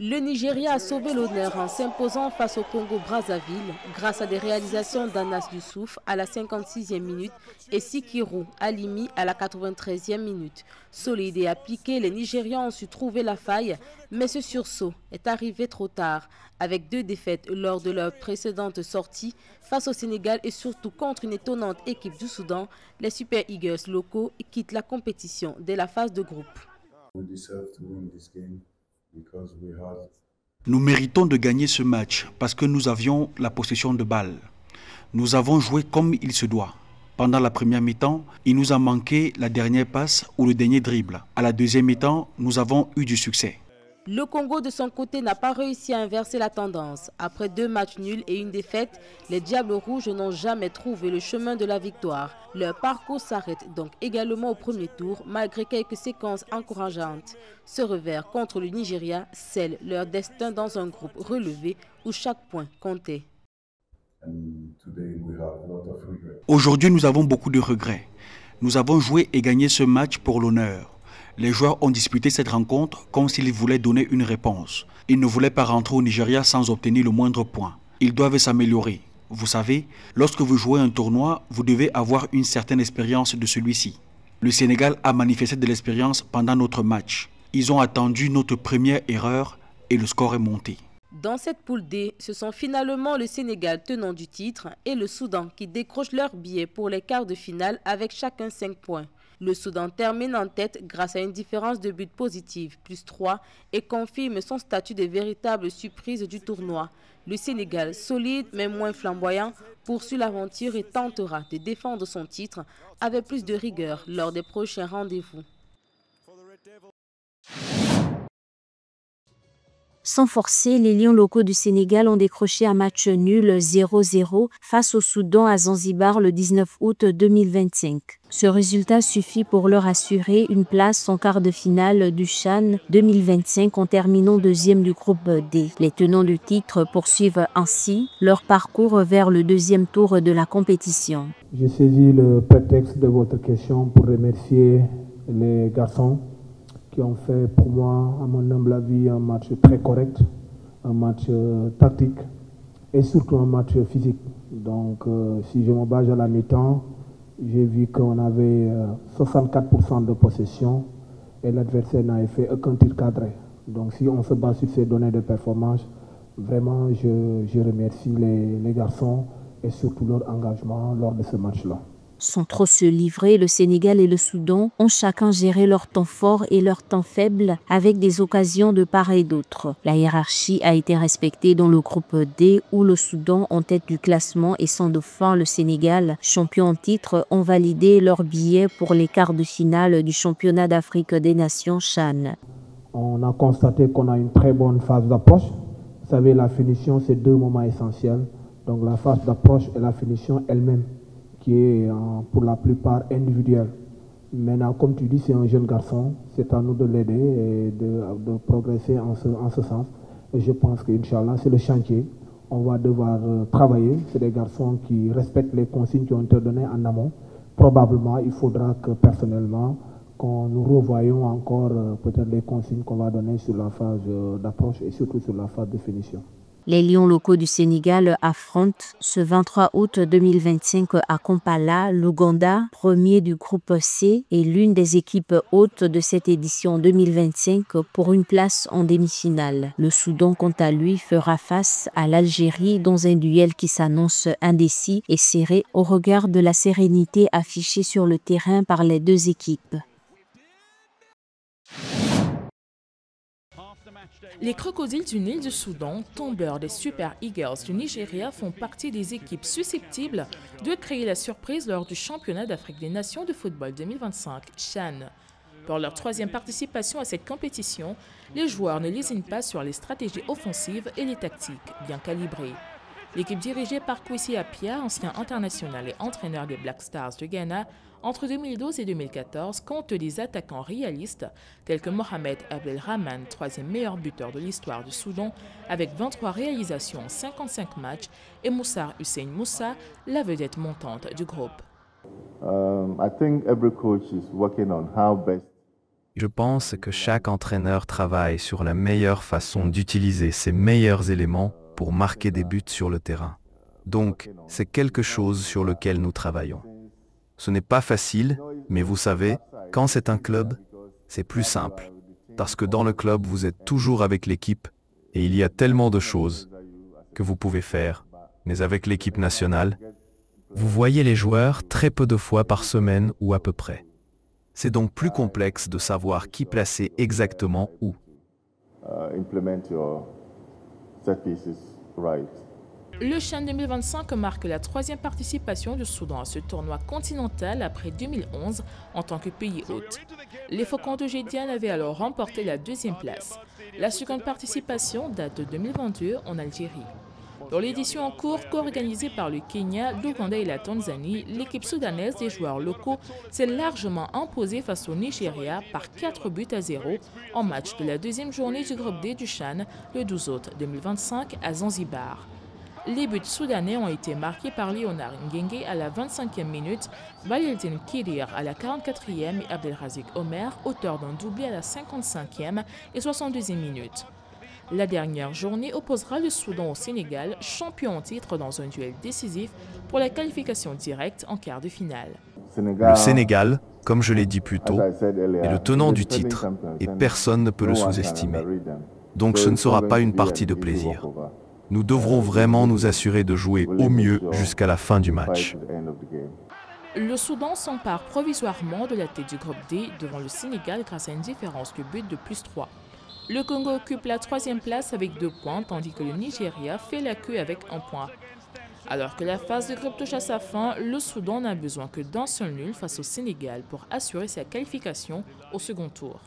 Le Nigeria a sauvé l'honneur en s'imposant face au Congo-Brazzaville grâce à des réalisations d'Anas Youssouf à la 56e minute et Sikiru Halimi à la 93e minute. Solide et appliqué, les Nigérians ont su trouver la faille, mais ce sursaut est arrivé trop tard. Avec 2 défaites lors de leur précédente sortie face au Sénégal et surtout contre une étonnante équipe du Soudan, les Super Eagles locaux quittent la compétition dès la phase de groupe. Nous méritons de gagner ce match parce que nous avions la possession de balle. Nous avons joué comme il se doit. Pendant la première mi-temps, il nous a manqué la dernière passe ou le dernier dribble. À la deuxième mi-temps, nous avons eu du succès. Le Congo, de son côté, n'a pas réussi à inverser la tendance. Après 2 matchs nuls et une défaite, les Diables Rouges n'ont jamais trouvé le chemin de la victoire. Leur parcours s'arrête donc également au premier tour, malgré quelques séquences encourageantes. Ce revers contre le Nigeria scelle leur destin dans un groupe relevé où chaque point comptait. Aujourd'hui, nous avons beaucoup de regrets. Nous avons joué et gagné ce match pour l'honneur. Les joueurs ont disputé cette rencontre comme s'ils voulaient donner une réponse. Ils ne voulaient pas rentrer au Nigeria sans obtenir le moindre point. Ils doivent s'améliorer. Vous savez, lorsque vous jouez un tournoi, vous devez avoir une certaine expérience de celui-ci. Le Sénégal a manifesté de l'expérience pendant notre match. Ils ont attendu notre première erreur et le score est monté. Dans cette poule D, ce sont finalement le Sénégal tenant du titre et le Soudan qui décrochent leur billet pour les quarts de finale avec chacun 5 points. Le Soudan termine en tête grâce à une différence de but positive, +3, et confirme son statut de véritable surprise du tournoi. Le Sénégal, solide mais moins flamboyant, poursuit l'aventure et tentera de défendre son titre avec plus de rigueur lors des prochains rendez-vous. Sans forcer, les Lions locaux du Sénégal ont décroché un match nul 0-0 face au Soudan à Zanzibar le 19 août 2025. Ce résultat suffit pour leur assurer une place en quart de finale du CHAN 2025 en terminant deuxième du groupe D. Les tenants du titre poursuivent ainsi leur parcours vers le deuxième tour de la compétition. J'ai saisi le prétexte de votre question pour remercier les garçons qui ont fait pour moi, à mon humble avis, un match très correct, un match tactique et surtout un match physique. Donc si je me base à la mi-temps, j'ai vu qu'on avait 64% de possession et l'adversaire n'avait fait aucun tir cadré. Donc si on se base sur ces données de performance, vraiment je remercie les garçons et surtout leur engagement lors de ce match-là. Sans trop se livrer, le Sénégal et le Soudan ont chacun géré leur temps fort et leur temps faible avec des occasions de part et d'autre. La hiérarchie a été respectée dans le groupe D où le Soudan en tête du classement et sans dauphin le Sénégal, champion en titre, ont validé leur billet pour les quarts de finale du championnat d'Afrique des Nations CHAN. On a constaté qu'on a une très bonne phase d'approche. Vous savez, la finition, c'est 2 moments essentiels. Donc la phase d'approche et la finition elle-même, qui est pour la plupart individuelle. Maintenant, comme tu dis, c'est un jeune garçon, c'est à nous de l'aider et de progresser en ce sens. Et je pense qu'Inch'Allah, c'est le chantier. On va devoir travailler. C'est des garçons qui respectent les consignes qui ont été données en amont. Probablement, il faudra que personnellement, qu'on nous revoyons encore peut-être les consignes qu'on va donner sur la phase d'approche et surtout sur la phase de finition. Les Lions locaux du Sénégal affrontent ce 23 août 2025 à Kampala, l'Ouganda, premier du groupe C et l'une des équipes hôtes de cette édition 2025 pour une place en demi-finale. Le Soudan, quant à lui, fera face à l'Algérie dans un duel qui s'annonce indécis et serré au regard de la sérénité affichée sur le terrain par les 2 équipes. Les crocodiles du Nil du Soudan, tombeurs des Super Eagles du Nigeria, font partie des équipes susceptibles de créer la surprise lors du championnat d'Afrique des Nations de football 2025, CHAN. Pour leur 3e participation à cette compétition, les joueurs ne lésinent pas sur les stratégies offensives et les tactiques bien calibrées. L'équipe dirigée par Kwesi Appiah, ancien international et entraîneur des Black Stars de Ghana, entre 2012 et 2014, compte des attaquants réalistes tels que Mohamed Abdelrahman, 3e meilleur buteur de l'histoire du Soudan, avec 23 réalisations en 55 matchs, et Moussa Hussein Moussa, la vedette montante du groupe. I think every coach is working on how best Je pense que chaque entraîneur travaille sur la meilleure façon d'utiliser ses meilleurs éléments pour marquer des buts sur le terrain. Donc, c'est quelque chose sur lequel nous travaillons. Ce n'est pas facile, mais vous savez, quand c'est un club, c'est plus simple. Parce que dans le club, vous êtes toujours avec l'équipe et il y a tellement de choses que vous pouvez faire. Mais avec l'équipe nationale, vous voyez les joueurs très peu de fois par semaine ou à peu près. C'est donc plus complexe de savoir qui placer exactement où. Le CHAN 2025 marque la 3e participation du Soudan à ce tournoi continental après 2011 en tant que pays hôte. Les Faucons de Gédiane avaient alors remporté la 2e place. La seconde participation date de 2022 en Algérie. Dans l'édition en cours, co-organisée par le Kenya, l'Ouganda et la Tanzanie, l'équipe soudanaise des joueurs locaux s'est largement imposée face au Nigeria par 4-0 en match de la 2e journée du groupe D du CHAN le 12 août 2025 à Zanzibar. Les buts soudanais ont été marqués par Léonard Ngenge à la 25e minute, Valildin Kidir à la 44e et Abdelrazik Omer, auteur d'un doublé à la 55e et 62e minute. La dernière journée opposera le Soudan au Sénégal, champion en titre dans un duel décisif pour la qualification directe en quart de finale. Le Sénégal, comme je l'ai dit plus tôt, est le tenant du titre et personne ne peut le sous-estimer. Donc ce ne sera pas une partie de plaisir. Nous devrons vraiment nous assurer de jouer au mieux jusqu'à la fin du match. Le Soudan s'empare provisoirement de la tête du groupe D devant le Sénégal grâce à une différence de but de +3. Le Congo occupe la 3e place avec 2 points, tandis que le Nigeria fait la queue avec 1 point. Alors que la phase de groupe touche à sa fin, le Soudan n'a besoin que d'un seul nul face au Sénégal pour assurer sa qualification au second tour.